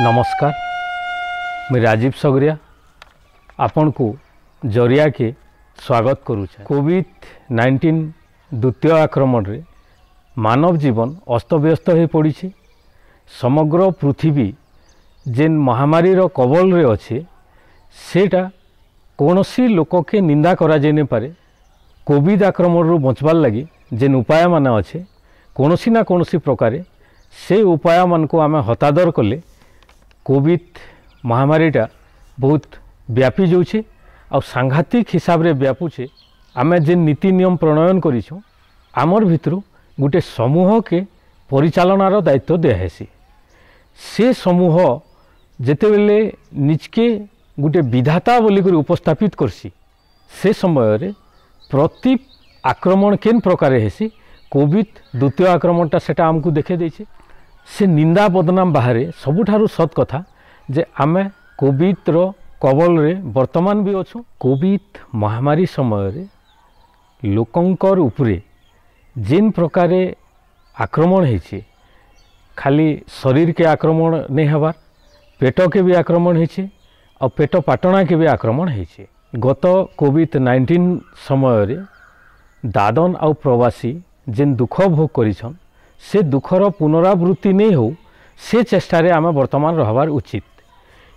नमस्कार, मैं राजीव सगरिया आपण को जरिया के स्वागत करुचे। कोविड-19 द्वितीय आक्रमण रे मानव जीवन अस्तव्यस्त हो पड़ी। समग्र पृथ्वी जेन महामारी रो कबल रे अच्छे सेटा कौनसी लोक के निंदा करा जाए नहीं पारे। कोविड आक्रमण रू बचवार लगी जेन उपाय मान अच्छे कौनसी ना कौनसी प्रकार से उपाय मान को आम हतादर कले कोविड महामारीटा बहुत व्यापी जाऊे आ सांघातिक हिसाब रे व्यापुचे। आम जेन नीति नियम प्रणयन करिछो आमर भितरु गोटे समूह के परिचालनार दायित्व दियाहेसी। से समूह जेतेबेले निजके गोटे विधाता बोलिक उपस्थापित करसी से समय रे प्रति आक्रमण केन प्रकार हेसी कोविड द्वितीय आक्रमणटा सेटा आमको देखे देछे। से निंदा बदनाम बाहर सबुठारु सत कथा जे आमे कोविड रो कबल रे वर्तमान भी अच्छु। कोविड महामारी समय रे लोकंकर उपरे जेन प्रकार आक्रमण हेछि खाली शरीर के आक्रमण नहीं हबार पेट के भी आक्रमण हेछि और पेट पाटना के भी आक्रमण हेछि। गत कोविड-19 समय रे दादन आउ प्रवासी जेन दुख भोग करिछन से दुखर पुनरावृत्ति नहीं हो से चेष्टा रे आमे वर्तमान रहबार उचित।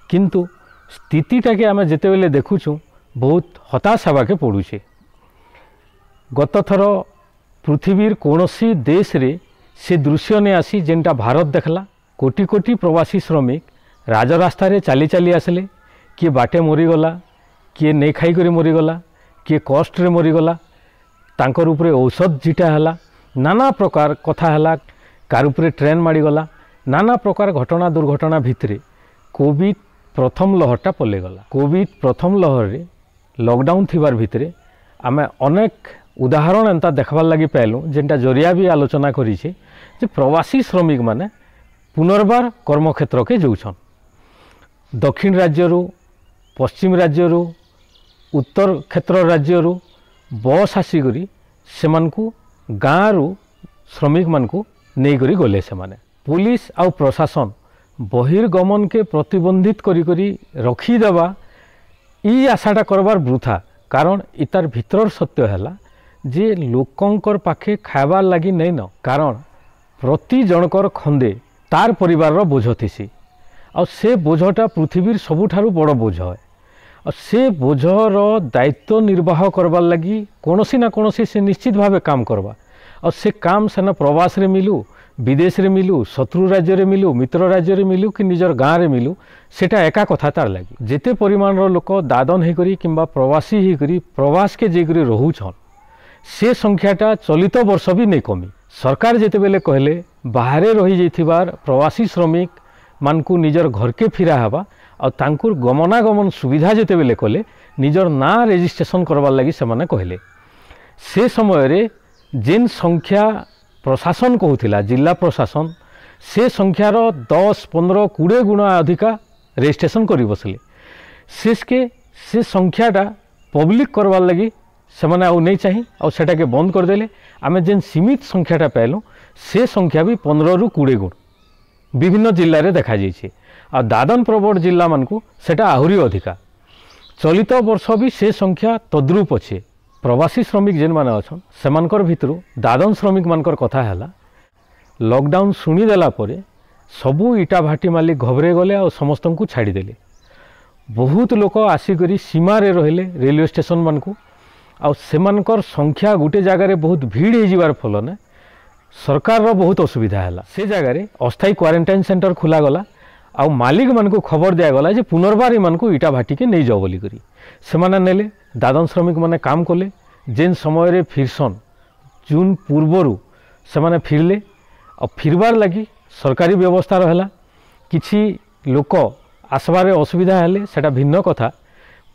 किंतु स्थितिटा के आमे जेतेबेले देखुछु बहुत हताश हवा के पड़ुछे। गत थर पृथ्वीर कौनसी देश रे से दृश्य ने आसी जेनटा भारत देखला। कोटी कोटी प्रवासी श्रमिक राजरास्ता रे चाली चाली आसले, किए बाटे मरीगला, किए नहीं खाई करी मरीगला, किए कष्ट रे मरीगला, तांकर उपरे औषध जिटा हला, नाना प्रकार कथा हला, कार उपरे ट्रेन माड़ीगला, नाना प्रकार घटना दुर्घटना भितरे कोविड प्रथम लहरटा पलेगला। कोविड प्रथम लहर रे लॉकडाउन थिबार भितरे आमे अनेक उदाहरण एंता देखबार लगी पाइलु जेनटा जरिया भी आलोचना करिछे जे प्रवासी श्रमिक माने पुनर्बार कर्मक्षेत्र के जाउछन। दक्षिण राज्यरू, पश्चिम राज्यरू, उत्तर क्षेत्र राज्यरू बस आसिकरी सेमानकु गाँव श्रमिक मानकु नहीं करी गले। से माने पुलिस आउ प्रशासन बहिर्गमन के प्रतिबंधित करी करी रखीदेवा ई आशाटा करबार वृथा। कारण इतार भितर सत्य हैला जे लोकंकर पाखे खाइबार लगी नहीं न। कारण प्रति जनकर खंदे तार परिवार रो बोझ थिसी और से बोझटा पृथ्वीर सबुठारु बड़ बोझ है। और से बोझर दायित्व निर्वाह करबार लगी कौनसी ना कौनसी से निश्चित भावे काम करवा। और से काम सेना प्रवास रे मिलू, विदेश रे मिलू, शत्रु राज्य रे मिलू, मित्र राज्य रे मिलू कि निजर गाँव रे मिलू सेटा एका कथा तार लगी। जेते परिमाण रो लोक दादन हे करी किंबा प्रवासी हे करी प्रवास के जेकरी रहुछन से संख्याटा चलित वर्ष भी नहीं कमी। सरकार जेतेबेले कहले बाहरे रही जाइथिबार प्रवासी श्रमिक मानकु निजर घर के फिरा हवा और तांकुर गमनागमन सुविधा जेतेबेले कले निजर ना रेजिस्ट्रेशन करबार लगी से माने कहले। से समय रे जेन संख्या प्रशासन कहूथिला जिला प्रशासन से संख्यार 10-15-20 गुणा अधिका रेजिस्ट्रेशन करी बसले। शेषके से संख्याटा पब्लिक करबार लगी से माने आउ नहीं चाहिए और सेटा के बंद कर देले। आमे जेन सीमित संख्याटा पाइलु से संख्या भी 15-20 गुण विभिन्न जिल्ला रे देखा जाइछे। आ दादन प्रबड़ जिला मानकु सेटा आहुरी अधिका। चलित वर्ष भी से संख्या तद्रूप अच्छे। प्रवासी श्रमिक जेन माने अछन सेमानकर भितरु दादन श्रमिक मानकर कथा हैला लॉकडाउन सुनी देला परे सबू इटा भाटी मालिक घबरे गले और समस्त को छाड़ी देले। बहुत लोक आसिकरी सीमा रे रहिले रेलवे स्टेशन मानकु आ सेमानकर संख्या गोटे जगार बहुत भीड़ हो जिबार फल ने सरकार रो बहुत असुविधा हैला। से जगार अस्थायी क्वारंटाइन सेंटर खुला गला आ मालिक मानकु खबर दिया गला जे पुनर्बार मानकु इटा भाटी के नहीं जाओ बोली करी से माने नेले। दादन श्रमिक माने काम कले जेन समय रे फिरसन जून पूर्वरु से माने फिरले और फिरबार लगी सरकारी व्यवस्था रहला। किछि लोक आसबार असुविधा हेले सेटा भिन्न कथा।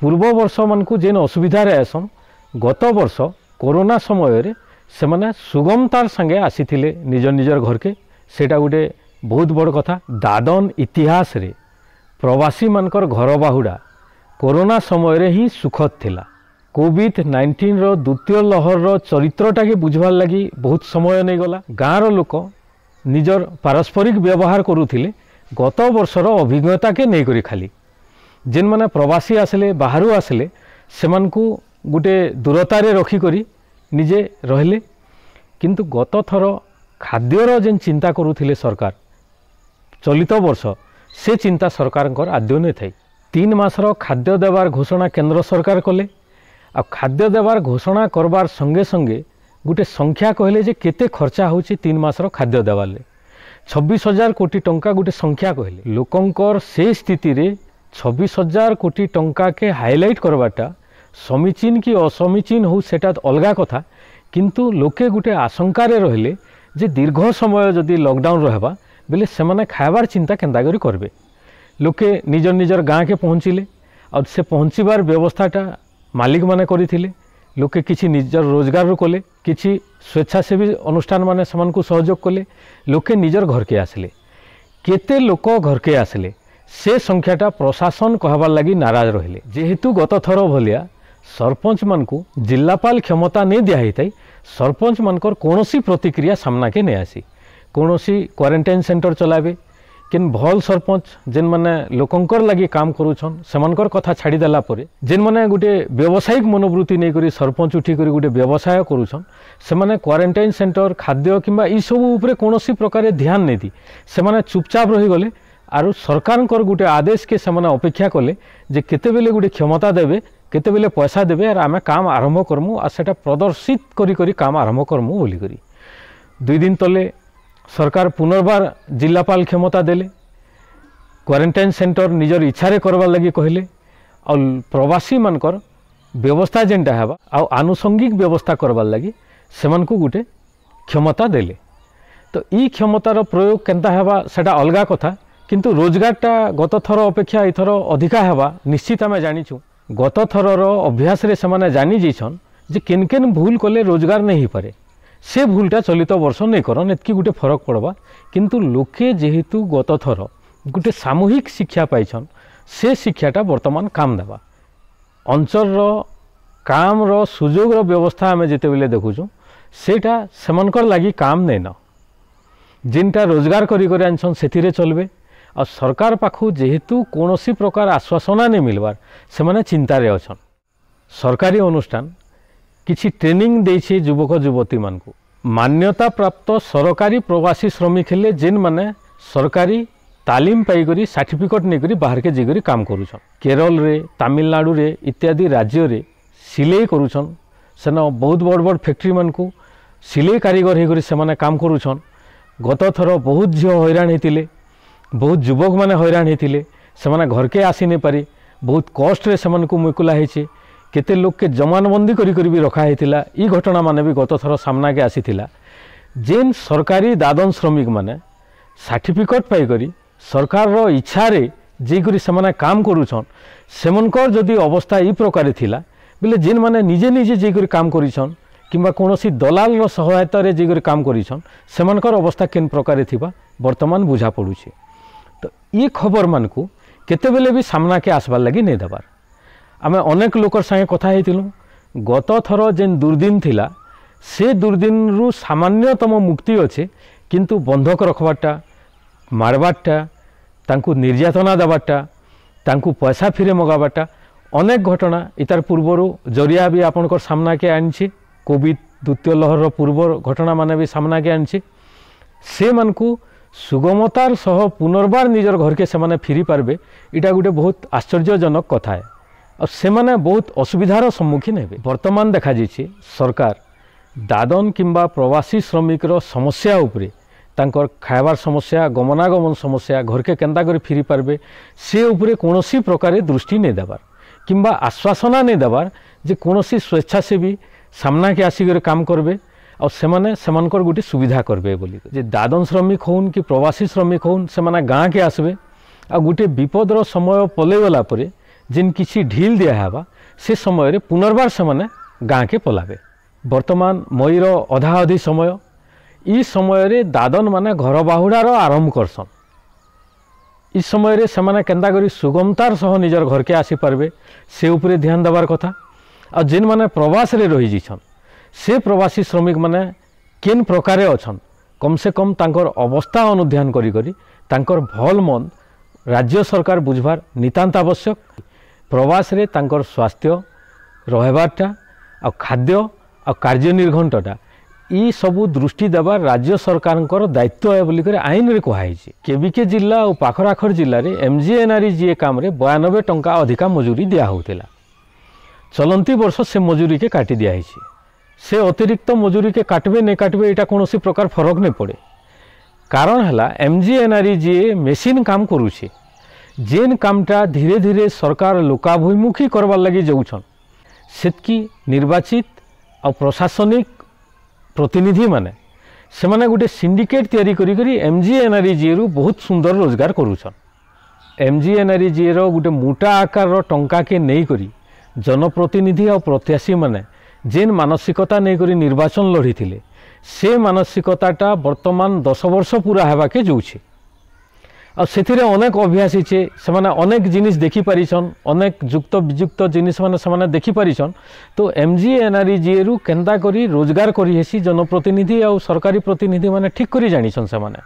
पूर्व वर्ष मानकु जेन असुविधा रे आसन गत वर्ष कोरोना समय रे से माने सुगमतार संगे आसीथिले निज निजर घर के सेटा गोटे बहुत बड़ कथा। दादन इतिहास रे प्रवासी मानकर घर बाहुड़ा कोरोना समय रे ही सुखद थिला। कोविड-19 रो द्वितीय लहर रो चरित्रटा के बुझवार लगी बहुत समय नहीं गला। गाँव रो लोक निजर पारस्परिक व्यवहार करुथिले गत वर्षर अभिज्ञता के नहीं करी खाली जेन माने प्रवासी आसले बाहर आसले से गोटे दूरतार रखिक निजे रहले किंतु गत थर खाद्यर जेन चिंता करुथिले सरकार चलित वर्ष से चिंता सरकार आद्य नहीं थाई 3 मासर खाद्य देवार घोषणा केंद्र सरकार कले आ खाद्य देवार घोषणा करबार संगे संगे गोटे संख्या कहले जे केते खर्चा होची 3 मासर खाद्य देवाले 26,000 कोटी टंका गोटे संख्या कहले लोकंकर से स्थिति रे 26,000 कोटी टंका के हाईलाइट करवाटा समीचीन कि असमीचीन हो सेटा अलगा कथा किंतु लोके गोटे आशंका रे रहले जे दीर्घ समय जदि लॉकडाउन रहबा बेले सेमाने खाइबार चिंता केंदा करी करबे लोके निजर निजर गाँ के पहुँचिले और से पहुँचबार व्यवस्थाटा मालिक माने करिथिले लोके किछि निजर रोजगार कले किछि स्वेच्छासेवी अनुष्ठान माने समानकु सहयोग कले लोके निजर घर के आसले केते लोक घर के आसले से संख्याटा प्रशासन कहबार लगी नाराज रहिले जेहेतु गत थर भलिया सरपंच मानकु जिल्लापाल क्षमता नहीं दिया हिताई सरपंच मानकर कोनोसी प्रतिक्रिया सामना के नहीं आसी कोनोसी क्वारंटाइन सेंटर चलाबे केन भल सरपंच जेन माने लोकंकर लगी काम करूछन सेमानकर कथा छाड़ी देला परे जेन माने गुटे व्यावसायिक मनोवृत्ति नहीं करी सरपंच उठी करी गुटे व्यवसाय करूछन से माने क्वारंटाइन सेंटर खाद्य किंबा ई सब ऊपर कोनोसी प्रकार ध्यान नहीं दी से माने चुपचाप रही गले आरु सरकारकर गुटे आदेश के सेमाने अपेक्षा कले जे केते बेले गुटे क्षमता देबे केते बेले पैसा देबे आर आमे काम आरंभ करमु आ सेटा प्रदर्शित करी करी काम आरंभ करमु बोली करी 2 दिन तले सरकार पुनर्बार जिलापाल क्षमता देले क्वारंटाइन सेंटर निजर इच्छा करवार लगी कहले और प्रवासी मानकर व्यवस्था जेनटा हेबा आ आनुषंगिक व्यवस्था करवार लगी सेमानकु गुटे क्षमता देले तो ई क्षमतार प्रयोग केनता हेबा सेटा अलगा कथा किंतु रोजगारटा गत थर अपेक्षा इथर अधिका हेबा निश्चित आमे जानिछु गत थरर अभ्यास रे सेमाने जानि जैछन जे केन केन भूल कले रोजगार नहीं पारे से भूलटा चलित वर्ष नहीं करन एतकी गोटे फरक पड़वा किंतु लोके जेहेतु गत थर गोटे सामूहिक शिक्षा पाइछन से शिक्षाटा वर्तमान काम देवा अंचल काम रो सुजोग रो व्यवस्था आमे जेते बेले देखुछु सेटा सेमानकर लागि काम नहीं न जिनटा रोजगार करी करे आनछन सेथिरे चलबे और सरकार पाखु जेहेतु कोनोसी प्रकार आश्वासना नहीं मिलबार से माने चिंता रे अछन सरकारी अनुष्ठान किछि ट्रेनिंग देछि युवक युवती मानकु मान्यता प्राप्त सरकारी प्रवासी श्रमिक हेले जेन माने सरकारी तालीम पाई करी सर्टिफिकेट नहीं करी बाहर के जेगरी काम करूछन केरल रे तमिलनाडु रे इत्यादि राज्य रे सिलाई करूछन सेन बहुत बड़ बड़ फैक्ट्री मानकु सिलाई कारीगर हे करी से माने काम करूछन गत थर बहुत झियो हैरान हेतिले बहुत युवक माने हैरान हेतिले से माने घर के आसी नहीं पारे बहुत कष्ट रे सेमानकु मुकुला हेछि केते लोक के जमानबंदी करी करी भी रखा हेतिला ई घटना माने भी गत थर सामना के आसीथिला जेन सरकारी दादन श्रमिक माने सर्टिफिकेट पाई करी सरकार रो इच्छा रे जे करी से माने काम करूछन सेमनकर जदी अवस्था ई प्रकार थिला बेले जेन माने निजे निजे जे करी काम करिछन किंबा कोनोसी दलाल रो सहायता रे जे करी काम करिछन सेमनकर अवस्था केन प्रकार थिबा वर्तमान बुझा पडुछि तो ये खबर मानकु केते बेले भी सामना के आसबार लगी नहीं देबार आमे अनेक लोकर संगे कथा हेतिलु गत थर जेन दुर्दिन थिला से दुर्दिन रु सामान्यतम मुक्ति अच्छे किंतु बंधक रखबारटा मारबारटा तांकु निर्यातना देबारटा तांकु पैसा फिरे मगाबारटा अनेक घटना इतार पूर्वरु जरिया भी आपनकर सामना के आनछि कोविड द्वितीय लहर पूर्व घटना माने भी सामना के आनछि से मानकु सुगमतार सह पुनर्बार निजर घर के सेमाने फिरी पारबे इटा गोटे बहुत आश्चर्यजनक कथा है और सेमाने बहुत असुविधार सम्मुखीन हेबे वर्तमान देखा जाइछि सरकार दादन किंबा प्रवासी श्रमिक समस्या उपरे तांकर खाइबार समस्या गमनागमन समस्या घर के केंदा करी फिरी पारबे से उपरे कोनोसी प्रकार दृष्टि नहीं देबार किंबा आश्वासना नहीं देबार जे कोनोसी स्वेच्छासेवी सामना के आसिक काम करबे और सेमाने सेमानकर गोटे सुविधा करबे बोली जे दादन श्रमिक होन कि प्रवासी श्रमिक होन सेमाने गाँ के आसबे आ गोटे विपदर समय पलैगला परे जिन किसी ढिल दिया हेबा से समय रे पुनर्बार सेमाने गाँ के पलाबे वर्तमान मईर अधा अधी समय ई समय रे दादन माने घर बाहुडार आरंभ करसन इस समय रे सेमाने केंदा करी सुगमतार सह निजर घर के आसी पारबे से उपरे ध्यान देवार कथा और जिन माने प्रवास रे रही जिछन से प्रवासी श्रमिक माने केन प्रकारे अछन कम से कम तांकर अवस्था अनुध्यान करी करी तांकर भल मन राज्य सरकार बुझबार नितांत आवश्यक। प्रवास रे तांकर स्वास्थ्य रहबारटा आ खाद्य आ कार्य निर्घंटटा ई सबू दृष्टि देवार राज्य सरकार दायित्व है बोलिक आईन रे कहुई। केविके जिला और पाखराखर जिले में एमजीएनआरईजीए काम रे 92 टंका अधिका मजूरी दिया होतिला। चलंती वर्ष से मजूरी के काटी दिया से अतिरिक्त मजूरी के काटबे नहीं काटबे यहाँ कौन प्रकार फरक नहीं पड़े। कारण है एमजीएनआरईजीए मेसीन काम करुचे जेन कामटा धीरे धीरे सरकार लोकाभिमुखी करवार लगी जाऊन सेतकी निर्वाचित और प्रशासनिक प्रतिनिधि माने से माने गोटे सिंडिकेट तैयारी करी करी एमजीएनआरईजीए रु बहुत सुंदर रोजगार करुछन। एमजीएनआरईजीए रो गोटे मोटा आकार रो टंका के नहीं करी जनप्रतिनिधि और प्रत्याशी माने जेन मानसिकता नहीं करी निर्वाचन लड़ी थिले से मानसिकताटा वर्तमान 10 वर्ष पूरा हेबा के जोछे। आ सेथिरे अनेक अभ्यासी छे सेमाने अनेक जिनिस देखि पारिछन अनेक जुक्त विजुक्त जिनिस माने सेमाने देखि पारिछन। तो एमजीएनआरईजीए रु केंदा करी रोजगार करी हेसी जनप्रतिनिधि और सरकारी प्रतिनिधि माने ठीक करी जानिछन सेमाने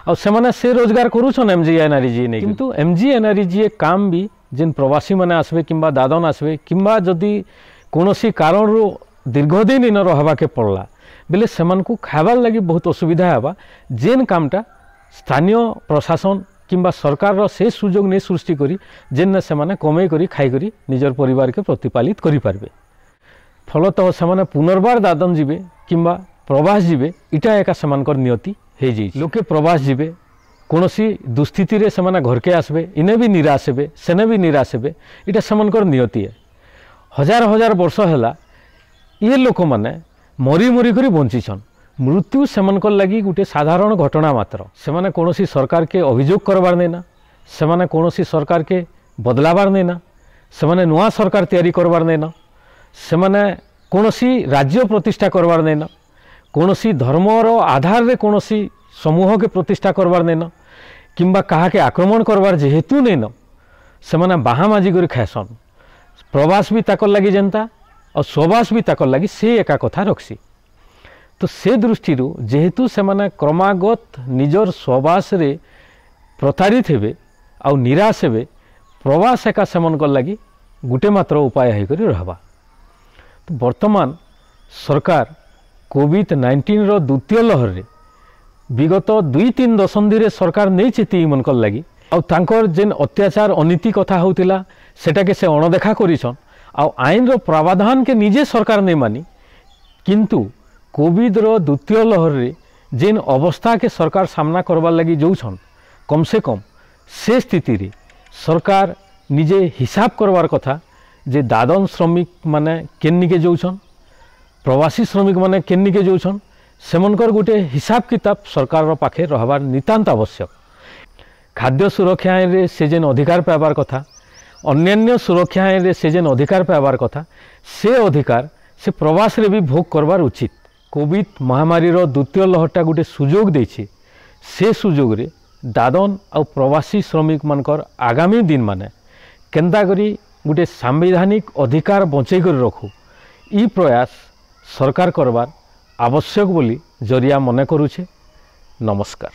आ सेमाने से रोजगार करूछन एमजीएनआरईजीए नै। किंतु एमजीएनआरईजीए काम भी जेन प्रवासी माने आसबे किंबा दादन आसबे किंबा जदि कोनोसी कारण रु दीर्घदिन इन रहबा के पड़ला बेले सेमानकु खाबार लगी बहुत असुविधा हेबा जेन कामटा स्थानीय प्रशासन किंबा सरकार से सुजोग नहीं सृष्टि करी जेन से माने कमई करी खाई करी निजर परिवार के प्रतिपालित करि पारबे। फलतः से माने पुनर्बार दादन जीवे किंबा प्रवास जीवे इटा एका सेमानकर नियति हे जाई। लोके प्रवास जीवे कोनोसी दुस्थिति रे से माने घर के आसबे इने भी निराश हेबे सेने भी निराश हेबे इटा सेमानकर नियति है। हजार हजार वर्ष हैला ये लोक माने मरी मरी करी बंचिछन मृत्यु सेमानकर लगी गोटे साधारण घटना मात्र। सेमाने कोनोसी सरकार के अभियोग करबार नेना सेमाने कोनोसी सरकार के बदलाबार नेना सेमाने नुआ सरकार तैयारी करबार नेना सेमाने कोनोसी राज्य प्रतिष्ठा करबार नेना कोनोसी धर्मर आधार रे कोनोसी समूह के प्रतिष्ठा करबार नेना किंबा कहा के आक्रमण करबार जेहेतु नेना सेमाने बाहा माजी कर खाएसन। प्रवास भी ताकर लगी जनता और स्ववास भी ताकर लगी से एका कथा रखसी। तो से दृष्टि जेहेतु से माने क्रमागत निजर स्ववास रे प्रतारित हेबे आ निराश हेबे प्रवास एका सेमनकर लगी गोटे मात्र उपाय होकर रहबा। तो वर्तमान सरकार कोविड-19 रो द्वितीय लहर रे विगत 2-3 दशंधि रे सरकार नहीं चेती मनकर लगी आ तांकर जेन अत्याचार अनीति कथा होतिला सेटा के से अणदेखा करिछन आ आईन रो प्रावधान के निजे सरकार नहीं मानी। किंतु कोविड रो द्वितीय लहर रे जेन अवस्था के सरकार सामना करबार लगी जाऊन कम से कम से स्थिति रे सरकार निजे हिसाब करवार कथा जे दादन श्रमिक माने केन्निके जाऊन प्रवासी श्रमिक माने केन्निके जाऊन सेमनकर गोटे हिसाब किताब सरकार पाखे रहबार नितांत आवश्यक। खाद्य सुरक्षा आईन रे से जेन अधिकार पाइबार कथा अन्यान्य सुरक्षा आईन रे से जेन अधिकार पाइबार कथा से अधिकार से प्रवास रे भी भोग करबार उचित। कोविड महामारी रो द्वितीय लहरटा गोटे सुजोग देछि से सुजोग रे दादन और प्रवासी श्रमिक मानकर आगामी दिन माने केंदा करी गोटे संवैधानिक अधिकार बंचै कर रखू ई प्रयास सरकार करबार आवश्यक बोली जरिया मने करुछे। नमस्कार।